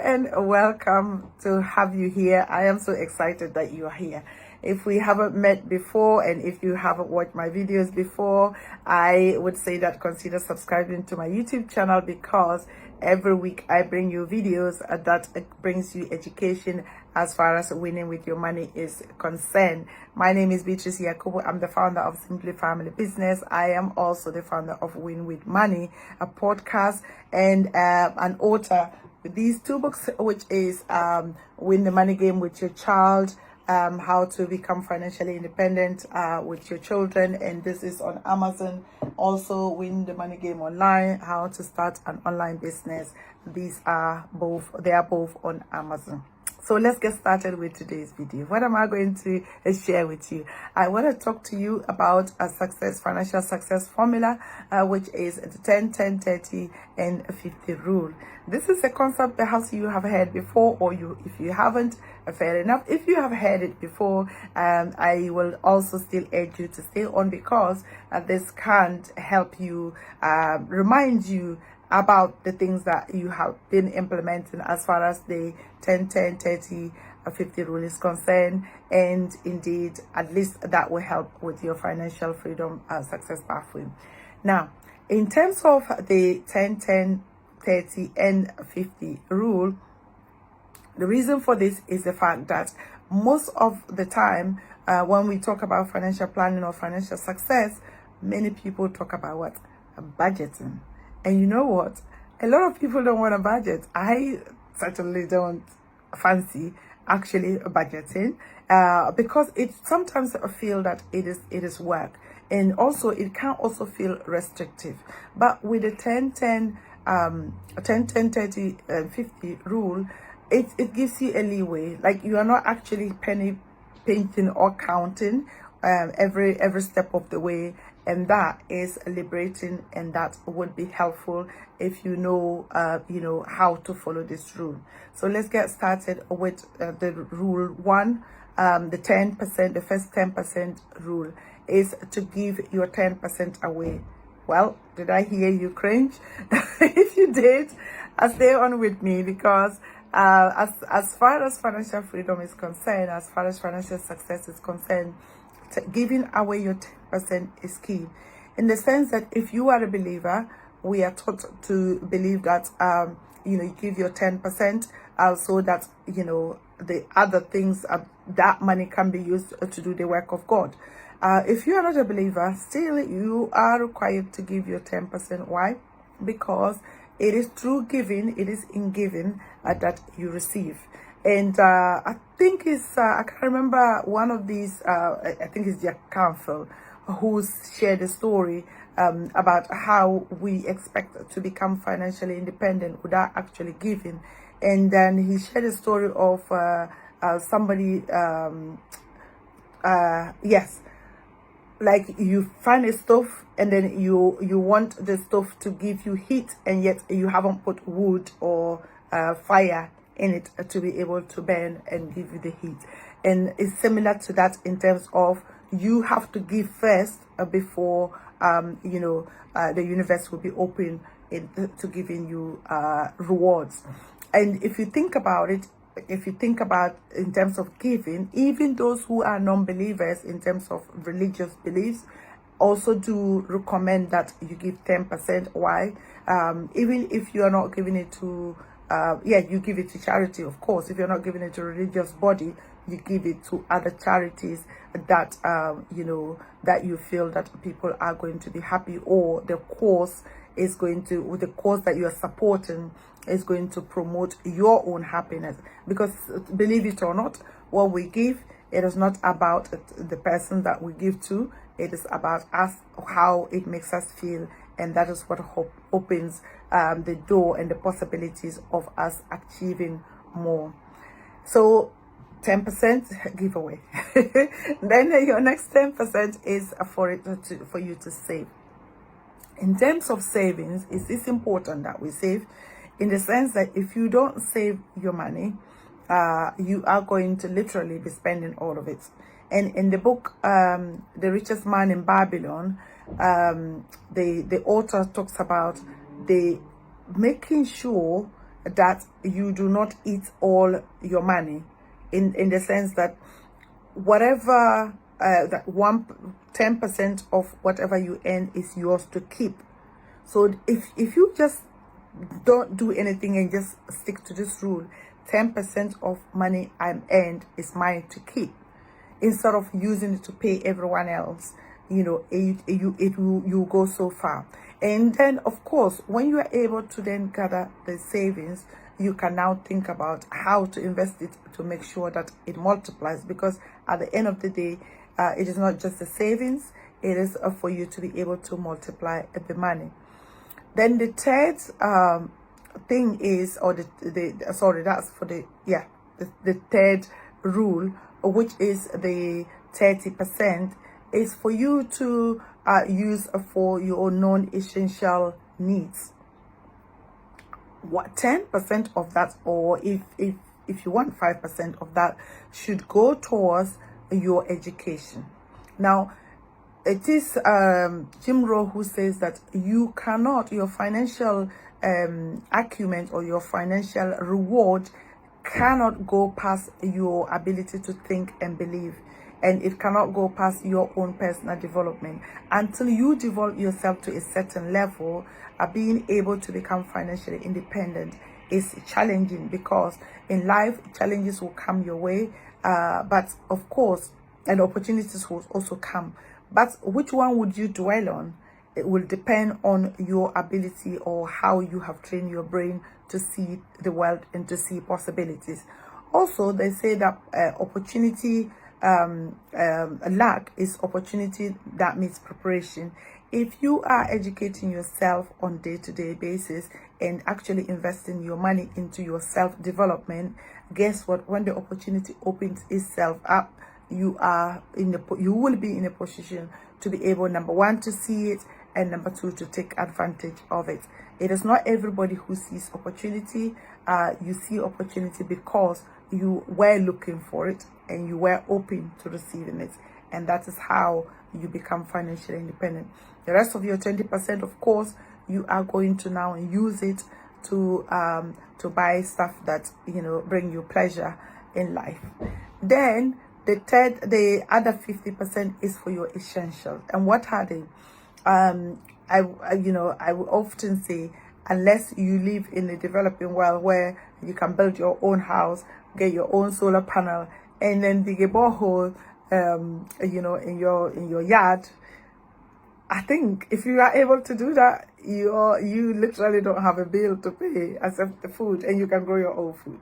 and welcome to have you here. I am so excited that you are here. If we haven't met before and if you haven't watched my videos before, I would say that consider subscribing to my YouTube channel, because every week I bring you videos that brings you education as far as winning with your money is concerned. My name is Beatrice Yakubu. I'm the founder of Simply Family Business. I am also the founder of Win with Money, a podcast, and an author with these two books, which is Win the Money Game with Your Child, how to become financially independent with your children, and this is on Amazon. Also, Win the Money Game Online, how to start an online business. They are both on Amazon. So let's get started with today's video. What am I going to share with you? I want to talk to you about a financial success formula, which is the 10-10-30 and 50 rule. This is a concept perhaps you have heard before, or if you haven't, fair enough. If you have heard it before, I will also still urge you to stay on, because this can help you, remind you about the things that you have been implementing as far as the 10-10-30-50 rule is concerned, and indeed at least that will help with your financial freedom success pathway. Now, in terms of the 10-10-30 and 50 rule, the reason for this is the fact that most of the time when we talk about financial planning or financial success, many people talk about what? Budgeting. And you know what? A lot of people don't want a budget. I certainly don't fancy actually budgeting, because it sometimes feel that it is work, and also it can also feel restrictive. But with the 10-10-30-50 rule, it gives you a leeway. Like, you are not actually penny pinching or counting every step of the way, and that is liberating, and that would be helpful if you know how to follow this rule. So let's get started with the rule one. The 10%, the first 10% rule is to give your 10% away. Well, did I hear you cringe? If you did, stay on with me, because as far as financial freedom is concerned, as far as financial success is concerned, giving away your 10% is key, in the sense that if you are a believer, we are taught to believe that you give your 10% so that the other things, that money can be used to do the work of God. If you are not a believer, still you are required to give your 10%. Why? Because it is through giving, it is in giving that you receive. And I think it's, I can't remember one of these, I think it's Yakubu, who shared a story about how we expect to become financially independent without actually giving. And then he shared a story of somebody, yes, like you find a stove, and then you want the stove to give you heat, and yet you haven't put wood or fire in it to be able to burn and give you the heat. And it's similar to that in terms of you have to give first before the universe will be open to giving you rewards. And if you think about it, in terms of giving, even those who are non-believers in terms of religious beliefs also do recommend that you give 10%. Why? Even if you are not giving it to you give it to charity, of course. If you're not giving it to a religious body, you give it to other charities that that you feel that people are going to be happy, or the cause that you are supporting is going to promote your own happiness. Because believe it or not, what we give, it is not about the person that we give to. It is about us, how it makes us feel, and that is what opens the door and the possibilities of us achieving more. So 10% giveaway. Then your next 10% is for you to save. In terms of savings, it is important that we save, in the sense that if you don't save your money, you are going to literally be spending all of it. And in the book, The Richest Man in Babylon, the author talks about the making sure that you do not eat all your money, in the sense that whatever that 10% of whatever you earn is yours to keep. So if you just don't do anything and just stick to this rule, 10% of money I'm earned is mine to keep, instead of using it to pay everyone else. You go so far. And then of course, when you are able to then gather the savings, you can now think about how to invest it to make sure that it multiplies, because at the end of the day, it is not just the savings, it is for you to be able to multiply the money. Then the third thing is, or that's for the third rule, which is the 30%, is for you to use for your non-essential needs. What 10% of that, or if you want 5% of that, should go towards your education. Now, it is Jim Rohn who says that you cannot, your financial acumen or your financial reward cannot go past your ability to think and believe, and it cannot go past your own personal development. Until you develop yourself to a certain level, being able to become financially independent is challenging, because in life challenges will come your way, but of course, and opportunities will also come. But which one would you dwell on? It will depend on your ability, or how you have trained your brain to see the world and to see possibilities. Also, they say that opportunity lack is opportunity that meets preparation. If you are educating yourself on day-to-day basis and actually investing your money into your self-development, guess what? When the opportunity opens itself up, you will be in a position to be able, number one, to see it, and number two, to take advantage of it. It is not everybody who sees opportunity. You see opportunity because you were looking for it and you were open to receiving it, and that is how you become financially independent. The rest of your 20%, of course, you are going to now use it to buy stuff that bring you pleasure in life. Then the other 50% is for your essentials. And what are they? I will often say, unless you live in a developing world where you can build your own house, get your own solar panel, and then dig a borehole, in your yard, I think if you are able to do that, you literally don't have a bill to pay except the food, and you can grow your own food.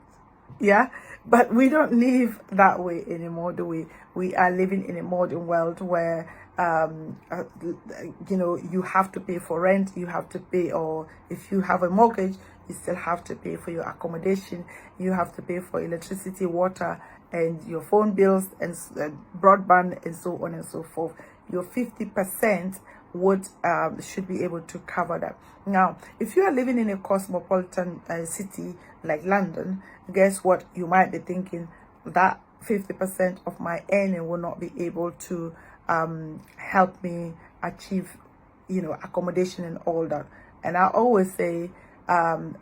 Yeah, but we don't live that way anymore, do we? We are living in a modern world where you have to pay for rent, you have to pay, or if you have a mortgage, you still have to pay for your accommodation, you have to pay for electricity, water, and your phone bills, and broadband, and so on and so forth. Your 50% should be able to cover that. Now, if you are living in a cosmopolitan city like London, guess what? You might be thinking that 50% of my earning will not be able to help me achieve, accommodation and all that. And I always say,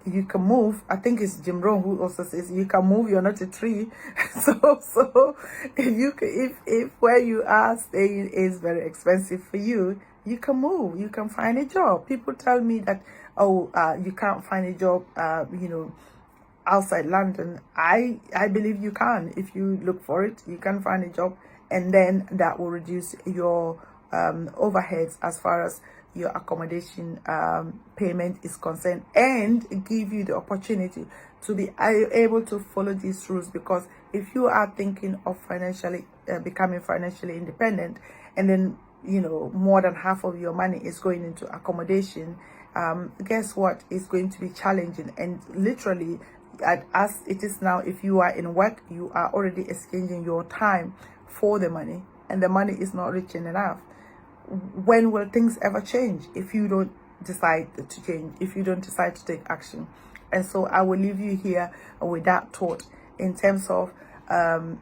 you can move. I think it's Jim Rohn who also says you can move, you're not a tree. so if where you are staying is very expensive for you, you can move, you can find a job. People tell me that, you can't find a job outside London. I believe you can. If you look for it, you can find a job, and then that will reduce your overheads as far as your accommodation payment is concerned, and give you the opportunity to be able to follow these rules. Because if you are thinking of becoming financially independent, and then more than half of your money is going into accommodation, guess what? It's going to be challenging. And literally, as it is now, if you are in work, you are already exchanging your time for the money, and the money is not reaching enough. When will things ever change if you don't decide to change, if you don't decide to take action? And so I will leave you here with that thought, in terms of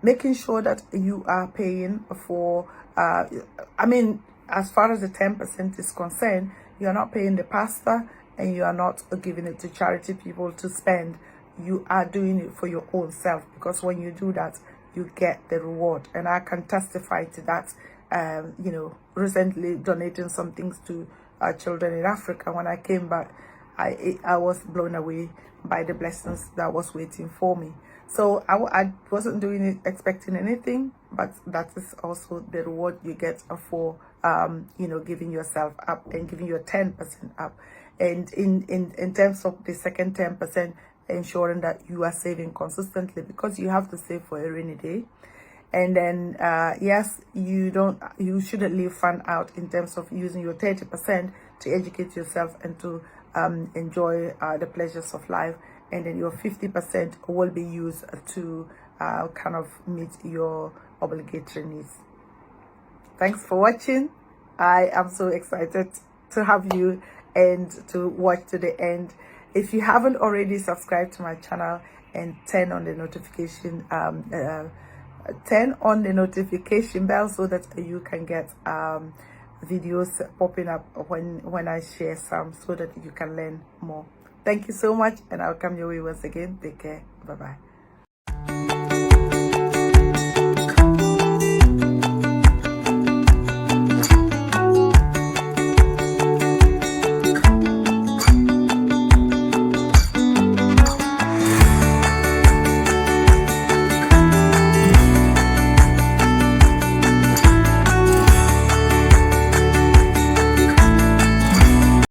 making sure that you are paying for as far as the 10% is concerned, you're not paying the pastor, and you are not giving it to charity people to spend, you are doing it for your own self, because when you do that, you get the reward. And I can testify to that. You know, recently donating some things to children in Africa. When I came back, I was blown away by the blessings that was waiting for me. So I wasn't doing it expecting anything, but that is also the reward you get for you know, giving yourself up and giving your 10% up. And in terms of the second 10%, ensuring that you are saving consistently, because you have to save for a rainy day. And then yes, you shouldn't leave fun out in terms of using your 30% to educate yourself and to enjoy the pleasures of life, and then your 50% will be used to kind of meet your obligatory needs. Thanks for watching. I am so excited to have you and to watch to the end. If you haven't already subscribed to my channel, and turn on the notification bell so that you can get videos popping up when I share some, so that you can learn more. Thank you so much, and I'll come your way once again. Take care. Bye bye.